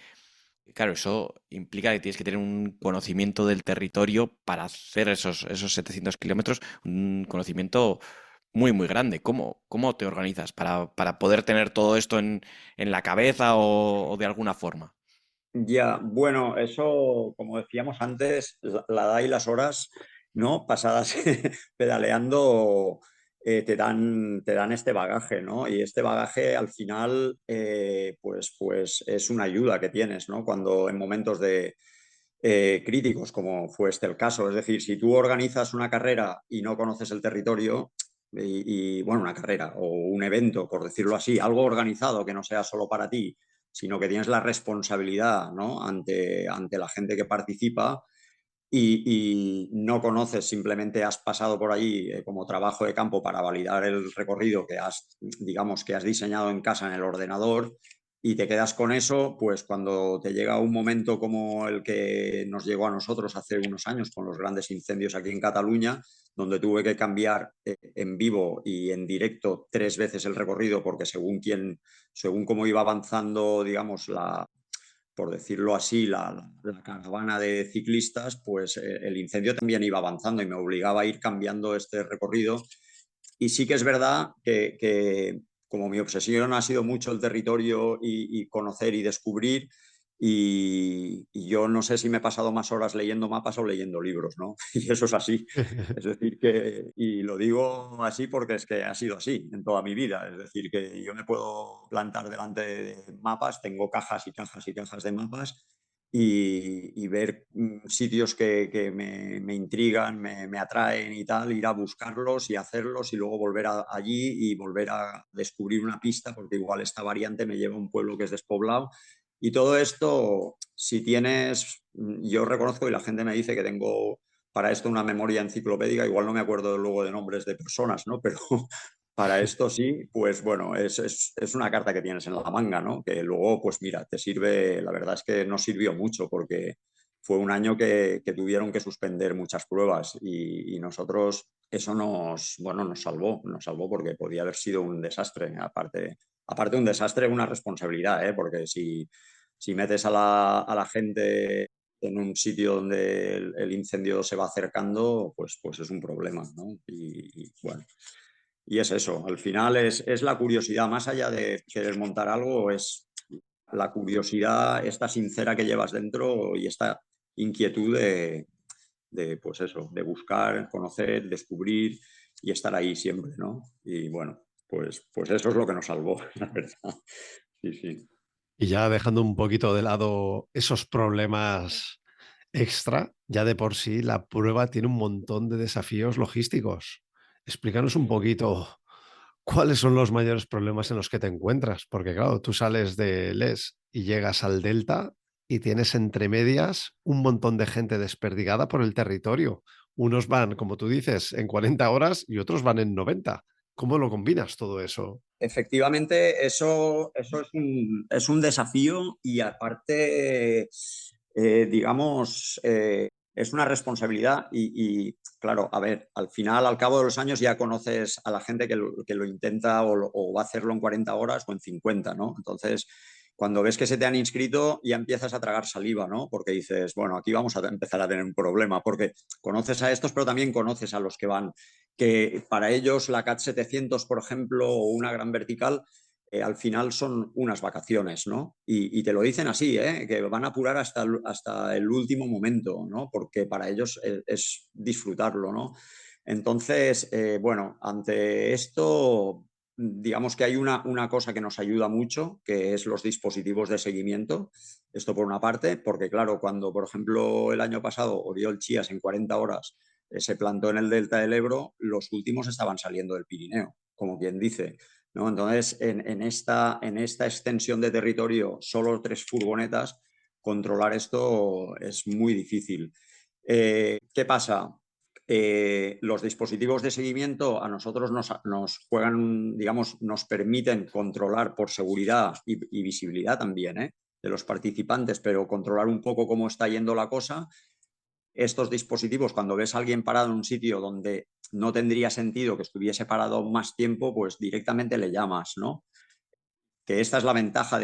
Claro, eso implica que tienes que tener un conocimiento del territorio para hacer esos 700 kilómetros, un conocimiento muy, muy grande. ¿Cómo te organizas para poder tener todo esto en la cabeza o de alguna forma? Ya, bueno, eso, como decíamos antes, la edad y las horas, ¿no? Pasadas pedaleando, te dan este bagaje, ¿no? Y este bagaje al final, pues es una ayuda que tienes, ¿no? Cuando en momentos críticos, como fue este el caso. Es decir, si tú organizas una carrera y no conoces el territorio, bueno, una carrera o un evento, por decirlo así, algo organizado que no sea solo para ti, sino que tienes la responsabilidad, ¿no? ante la gente que participa y no conoces, simplemente has pasado por allí como trabajo de campo para validar el recorrido digamos, que has diseñado en casa en el ordenador y te quedas con eso, pues cuando te llega un momento como el que nos llegó a nosotros hace unos años con los grandes incendios aquí en Cataluña, donde tuve que cambiar en vivo y en directo 3 veces el recorrido porque según cómo iba avanzando, digamos, por decirlo así, la caravana de ciclistas, pues el incendio también iba avanzando y me obligaba a ir cambiando este recorrido. Y sí que es verdad que como mi obsesión ha sido mucho el territorio y conocer y descubrir, y yo no sé si me he pasado más horas leyendo mapas o leyendo libros, ¿no? Y eso es así. Es decir, y lo digo así porque es que ha sido así en toda mi vida. Es decir, que yo me puedo plantar delante de mapas, tengo cajas y cajas y cajas de mapas y ver sitios que me intrigan, me atraen y tal, ir a buscarlos y hacerlos y luego volver allí y volver a descubrir una pista, porque igual esta variante me lleva a un pueblo que es despoblado. Y todo esto, si tienes, yo reconozco y la gente me dice que tengo para esto una memoria enciclopédica, igual no me acuerdo luego de nombres de personas, ¿no? Pero para esto sí, pues bueno, es una carta que tienes en la manga, ¿no? Que luego, pues mira, te sirve, la verdad es que no sirvió mucho porque fue un año que tuvieron que suspender muchas pruebas y nosotros eso bueno, nos salvó porque podía haber sido un desastre. Aparte de un desastre, una responsabilidad, ¿eh? Porque si metes a la gente en un sitio donde el incendio se va acercando, pues es un problema, ¿no? Bueno, y es eso, al final es la curiosidad, más allá de querer montar algo, es la curiosidad, esta sincera que llevas dentro y esta inquietud pues eso, de buscar, conocer, descubrir y estar ahí siempre, ¿no? Y bueno, pues eso es lo que nos salvó, la verdad. Sí, sí. Y ya dejando un poquito de lado esos problemas extra, ya de por sí la prueba tiene un montón de desafíos logísticos. Explícanos un poquito cuáles son los mayores problemas en los que te encuentras, porque claro, tú sales de Les y llegas al Delta y tienes entre medias un montón de gente desperdigada por el territorio. Unos van, como tú dices, en 40 horas y otros van en 90. ¿Cómo lo combinas todo eso? Efectivamente, eso es un desafío y aparte, digamos, es una responsabilidad claro, a ver, al final, al cabo de los años ya conoces a la gente que lo intenta o va a hacerlo en 40 horas o en 50, ¿no? Entonces, cuando ves que se te han inscrito, ya empiezas a tragar saliva, ¿no? Porque dices, bueno, aquí vamos a empezar a tener un problema, porque conoces a estos, pero también conoces a los que van que para ellos la CAT 700, por ejemplo, o una gran vertical, al final son unas vacaciones, ¿no? Y te lo dicen así, ¿eh? Que van a apurar hasta el último momento, ¿no? Porque para ellos es disfrutarlo, ¿no? Entonces, bueno, ante esto, digamos que hay una cosa que nos ayuda mucho, que es los dispositivos de seguimiento. Esto por una parte, porque claro, cuando, por ejemplo, el año pasado Oriol Chías en 40 horas se plantó en el delta del Ebro, los últimos estaban saliendo del Pirineo, como quien dice, ¿no? Entonces, en esta extensión de territorio, solo 3 furgonetas, controlar esto es muy difícil. ¿Qué pasa? Los dispositivos de seguimiento a nosotros nos juegan, digamos, nos permiten controlar por seguridad y visibilidad también, de los participantes, pero controlar un poco cómo está yendo la cosa. Estos dispositivos, cuando ves a alguien parado en un sitio donde no tendría sentido que estuviese parado más tiempo, pues directamente le llamas, ¿no? Que esta es la ventaja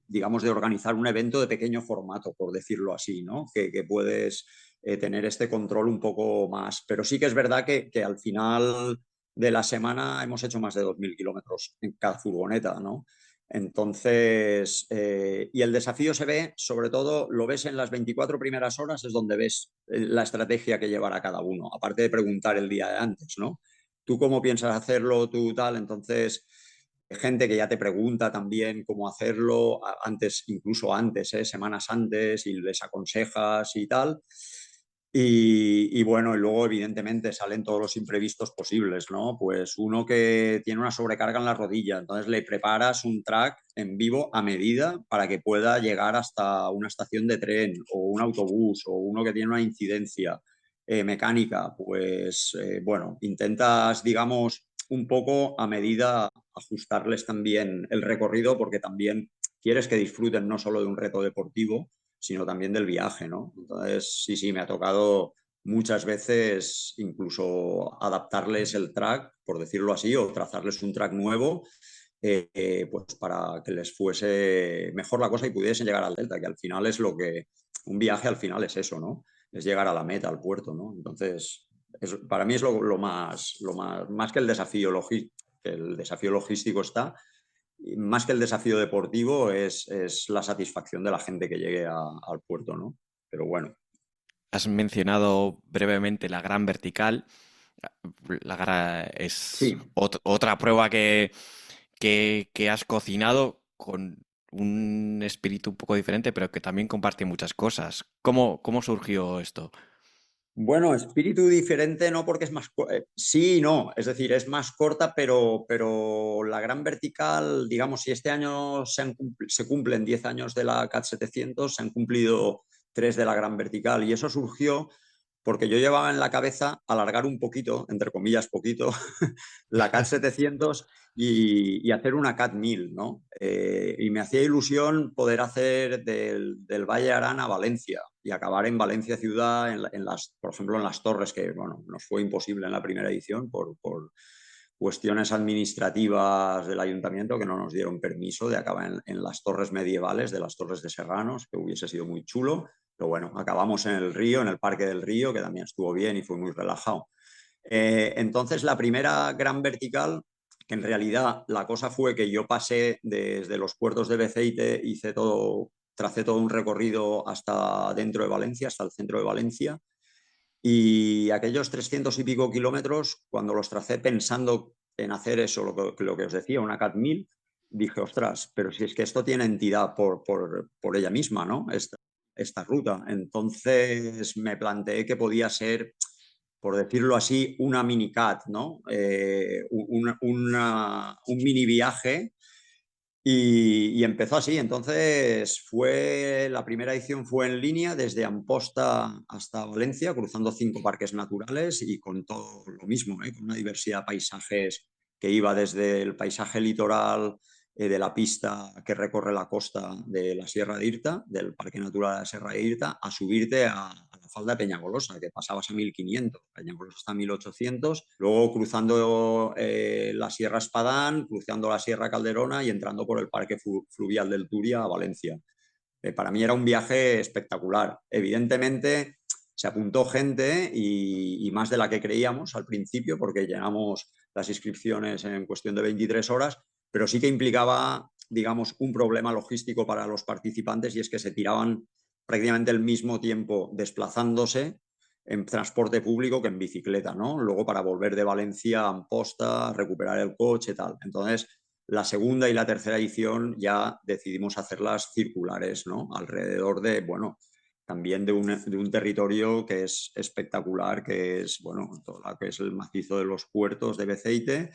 digamos, de organizar un evento de pequeño formato, por decirlo así, ¿no? Que puedes tener este control un poco más. Pero sí que es verdad que al final de la semana hemos hecho más de 2.000 kilómetros en cada furgoneta, ¿no? Entonces, y el desafío se ve, sobre todo, lo ves en las 24 primeras horas, es donde ves la estrategia que llevará cada uno, aparte de preguntar el día de antes, ¿no? ¿Tú cómo piensas hacerlo? ¿Tú tal? Entonces, gente que ya te pregunta también cómo hacerlo, antes, incluso antes, semanas antes, y les aconsejas y tal. Y bueno, y luego evidentemente salen todos los imprevistos posibles, ¿no? Pues uno que tiene una sobrecarga en la rodilla, entonces le preparas un track en vivo a medida para que pueda llegar hasta una estación de tren o un autobús o uno que tiene una incidencia mecánica, pues bueno, intentas, digamos, un poco a medida ajustarles también el recorrido porque también quieres que disfruten no solo de un reto deportivo, sino también del viaje, ¿no? Entonces, sí, me ha tocado muchas veces incluso adaptarles el track, por decirlo así, o trazarles un track nuevo, pues para que les fuese mejor la cosa y pudiesen llegar al Delta, que al final es lo que, un viaje al final es eso, ¿no? Es llegar a la meta, al puerto, ¿no? Entonces, para mí es más que el desafío logístico está, más que el desafío deportivo es la satisfacción de la gente que llegue al puerto, ¿no? Pero bueno. Has mencionado brevemente la gran vertical. Es Sí, otra prueba que has cocinado con un espíritu un poco diferente, pero que también comparte muchas cosas. ¿Cómo surgió esto? Bueno, espíritu diferente no porque es más... sí y no, es decir, es más corta, pero la Gran Vertical, digamos, si este año se cumplen 10 años de la CAT 700, se han cumplido 3 de la Gran Vertical y eso surgió porque yo llevaba en la cabeza alargar un poquito, entre comillas poquito, la CAT 700 y hacer una CAT 1000, ¿no? Y me hacía ilusión poder hacer del Valle Arán a Valencia y acabar en Valencia ciudad, por ejemplo, en las Torres, que bueno, nos fue imposible en la primera edición por cuestiones administrativas del ayuntamiento que no nos dieron permiso de acabar en las torres medievales de las Torres de Serranos, que hubiese sido muy chulo. Pero bueno, acabamos en el río, en el Parque del Río, que también estuvo bien y fue muy relajado. Entonces, la primera Gran Vertical, que en realidad la cosa fue que yo pasé desde los puertos de Beceite, tracé todo un recorrido hasta dentro de Valencia, hasta el centro de Valencia, y aquellos 300 y pico kilómetros, cuando los tracé pensando en hacer eso, lo que os decía, una CAT 1000, dije, ostras, pero si es que esto tiene entidad por ella misma, ¿no? Esta ruta. Entonces me planteé que podía ser, por decirlo así, una mini CAT, ¿no? Un mini viaje y empezó así. Entonces la primera edición fue en línea desde Amposta hasta Valencia, cruzando 5 parques naturales y con todo lo mismo, con una diversidad de paisajes que iba desde el paisaje litoral de la pista que recorre la costa de la Sierra de Irta, del Parque Natural de la Sierra de Irta, a subirte a la falda de Peñagolosa, que pasabas a 1500, Peñagolosa está a 1800, luego cruzando la Sierra Espadán, cruzando la Sierra Calderona y entrando por el Parque Fluvial del Turia a Valencia. Para mí era un viaje espectacular. Evidentemente se apuntó gente y más de la que creíamos al principio, porque llenamos las inscripciones en cuestión de 23 horas, pero sí que implicaba, digamos, un problema logístico para los participantes, y es que se tiraban prácticamente el mismo tiempo desplazándose en transporte público que en bicicleta, ¿no? Luego para volver de Valencia a Amposta, recuperar el coche, tal. Entonces, la segunda y la tercera edición ya decidimos hacerlas circulares, ¿no? Alrededor de, bueno, también de un territorio que es espectacular, que es, bueno, todo lo que es el macizo de los puertos de Beceite,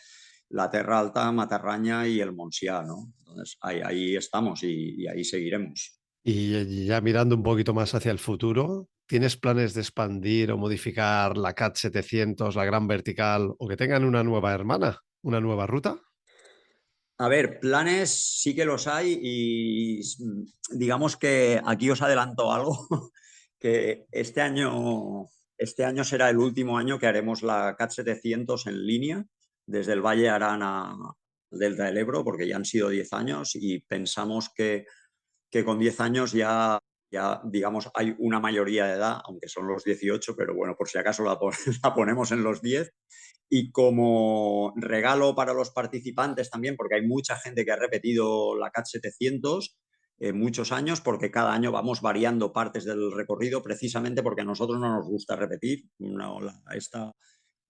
la Terra Alta, Matarraña y el Montsià, ¿no? Entonces, ahí estamos y ahí seguiremos. Y ya mirando un poquito más hacia el futuro, ¿tienes planes de expandir o modificar la CAT 700, la Gran Vertical, o que tengan una nueva hermana, una nueva ruta? A ver, planes sí que los hay y digamos que aquí os adelanto algo, que este año será el último año que haremos la CAT 700 en línea, desde el Valle Arán al Delta del Ebro, porque ya han sido 10 años y pensamos que con 10 años ya, digamos, hay una mayoría de edad, aunque son los 18, pero bueno, por si acaso la ponemos en los 10. Y como regalo para los participantes también, porque hay mucha gente que ha repetido la CAT 700 muchos años, porque cada año vamos variando partes del recorrido, precisamente porque a nosotros no nos gusta repetir.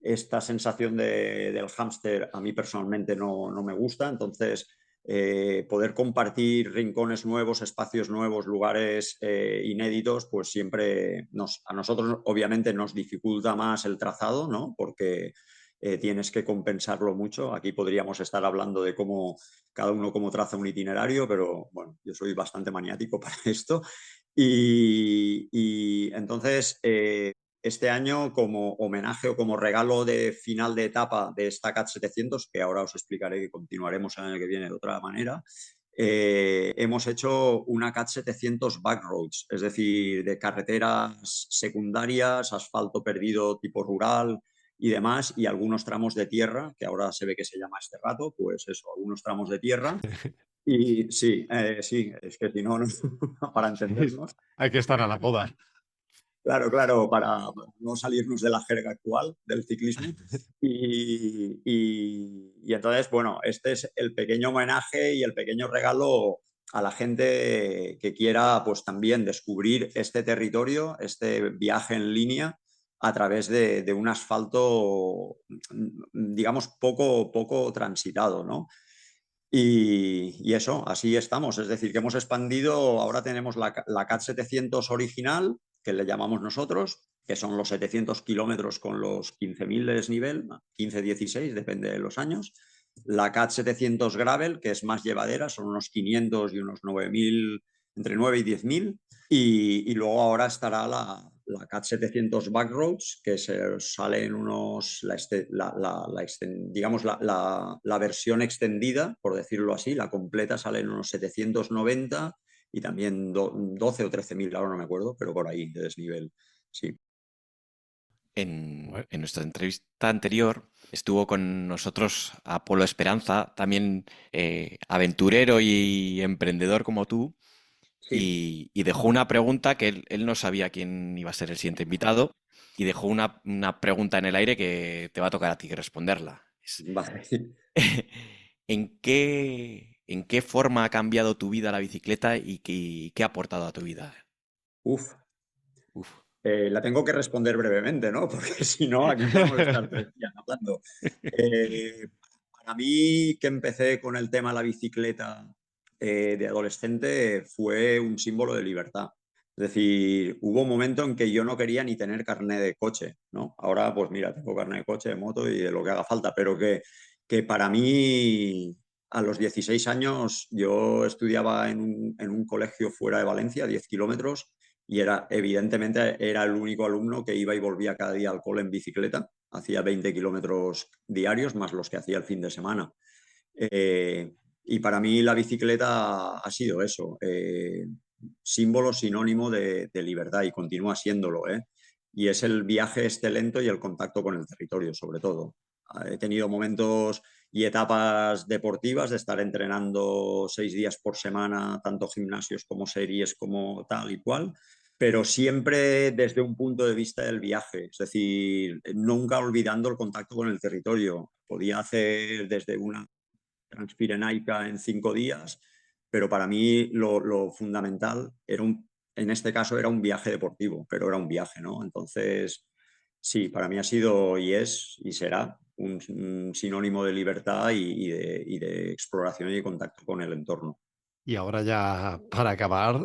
Esta sensación del hámster a mí personalmente no me gusta, entonces poder compartir rincones nuevos, espacios nuevos, lugares inéditos, pues siempre a nosotros obviamente nos dificulta más el trazado, ¿no? Porque tienes que compensarlo mucho. Aquí podríamos estar hablando de cada uno cómo traza un itinerario, pero bueno, yo soy bastante maniático para esto. Y entonces, este año, como homenaje o como regalo de final de etapa de esta CAT 700, que ahora os explicaré que continuaremos el año que viene de otra manera, hemos hecho una CAT 700 backroads, es decir, de carreteras secundarias, asfalto perdido tipo rural y demás, y algunos tramos de tierra, que ahora se ve que se llama este rato, pues eso, algunos tramos de tierra. Y sí, sí, es que si no, para Sí, entendernos. hay que estar a la poda. Claro, claro, para no salirnos de la jerga actual del ciclismo. Y entonces, bueno, este es el pequeño homenaje y el pequeño regalo a la gente que quiera, pues también descubrir este territorio, este viaje en línea a través de un asfalto, digamos, poco transitado, ¿no? Y eso, así estamos. Es decir, que hemos expandido, ahora tenemos la CAT 700 original, que le llamamos nosotros, que son los 700 kilómetros con los 15.000 de desnivel, 15-16, depende de los años. La CAT 700 Gravel, que es más llevadera, son unos 500 y unos 9.000, entre 9 y 10.000. Y luego ahora estará la CAT 700 Backroads, que sale en unos, digamos, la versión extendida, por decirlo así, la completa sale en unos 790 y también 12 o 13.000, ahora no me acuerdo, pero por ahí de desnivel, sí. En nuestra entrevista anterior estuvo con nosotros Apolo Esperanza, también aventurero y emprendedor como tú, Sí. y dejó una pregunta que él no sabía quién iba a ser el siguiente invitado, y dejó una pregunta en el aire que te va a tocar a ti responderla. Vale. ¿En qué forma ha cambiado tu vida la bicicleta y qué ha aportado a tu vida? Uf. Uf. La tengo que responder brevemente, ¿no? Porque si no, aquí podemos estar 3 días hablando. Para mí, que empecé con el tema de la bicicleta de adolescente, fue un símbolo de libertad. Es decir, hubo un momento en que yo no quería ni tener carné de coche, ¿no? Ahora, pues mira, tengo carné de coche, de moto y de lo que haga falta, pero que para mí, a los 16 años, yo estudiaba en un colegio fuera de Valencia, 10 kilómetros, y evidentemente era el único alumno que iba y volvía cada día al cole en bicicleta. Hacía 20 kilómetros diarios, más los que hacía el fin de semana. Y para mí la bicicleta ha sido eso, símbolo sinónimo de libertad, y continúa siéndolo, ¿eh? Y es el viaje este lento y el contacto con el territorio, sobre todo. He tenido momentos y etapas deportivas de estar entrenando 6 días por semana, tanto gimnasios como series, como tal y cual, pero siempre desde un punto de vista del viaje, es decir, nunca olvidando el contacto con el territorio. Podía hacer desde una Transpirenaica en 5 días, pero para mí lo fundamental en este caso era un viaje deportivo, pero era un viaje, ¿no? Entonces, sí, para mí ha sido y es y será un sinónimo de libertad y de exploración y de contacto con el entorno. Y ahora ya, para acabar,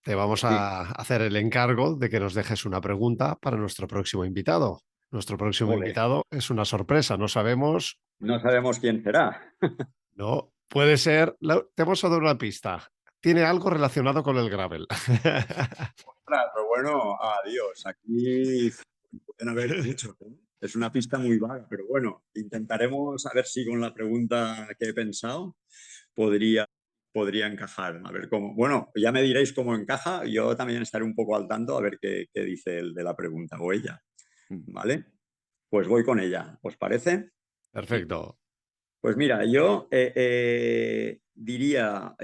te vamos Sí, a hacer el encargo de que nos dejes una pregunta para nuestro próximo invitado. Nuestro próximo ole. invitado es una sorpresa, no sabemos, No sabemos quién será. no, puede ser, te vamos a dar una pista. Tiene algo relacionado con el gravel. Claro, pero bueno, adiós. Aquí pueden haber muchos, ¿eh? Es una pista muy vaga, pero bueno, intentaremos a ver si con la pregunta que he pensado podría, podría encajar. A ver cómo. Bueno, ya me diréis cómo encaja. Yo también estaré un poco al tanto a ver qué dice el de la pregunta o ella. ¿Vale? Pues voy con ella. ¿Os parece? Sí. Perfecto. Pues mira, yo diría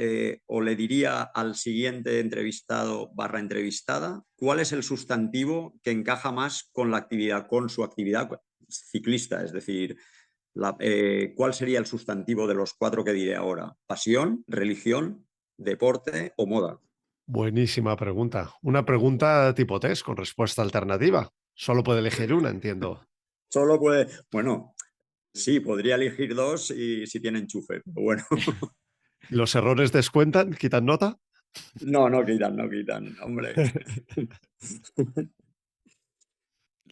o le diría al siguiente entrevistado barra entrevistada cuál es el sustantivo que encaja más con la actividad, con su actividad ciclista. Es decir, cuál sería el sustantivo de los 4 que diré ahora. Pasión, religión, deporte o moda. Buenísima pregunta. Una pregunta tipo test con respuesta alternativa. Solo puede elegir una, entiendo. Solo puede, bueno, sí, podría elegir 2 y si tiene enchufe, pero bueno. ¿Los errores descuentan? ¿Quitan nota? No, no quitan, no quitan, hombre.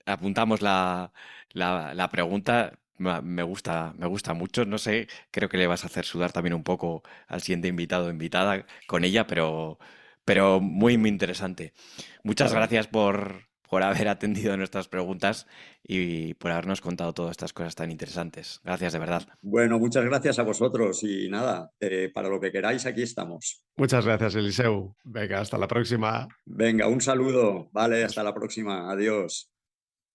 Apuntamos la pregunta. Me gusta mucho. No sé, creo que le vas a hacer sudar también un poco al siguiente invitado o invitada con ella, pero muy, muy interesante. Muchas Claro. gracias por haber atendido nuestras preguntas y por habernos contado todas estas cosas tan interesantes. Gracias, de verdad. Bueno, muchas gracias a vosotros y nada, para lo que queráis, aquí estamos. Muchas gracias, Eliseu. Venga, hasta la próxima. Venga, un saludo. Vale, Adiós. hasta la próxima. Adiós.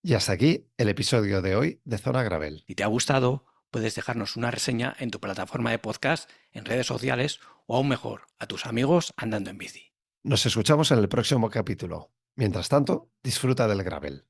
Y hasta aquí el episodio de hoy de Zona Gravel. Si te ha gustado, puedes dejarnos una reseña en tu plataforma de podcast, en redes sociales o aún mejor, a tus amigos andando en bici. Nos escuchamos en el próximo capítulo. Mientras tanto, disfruta del gravel.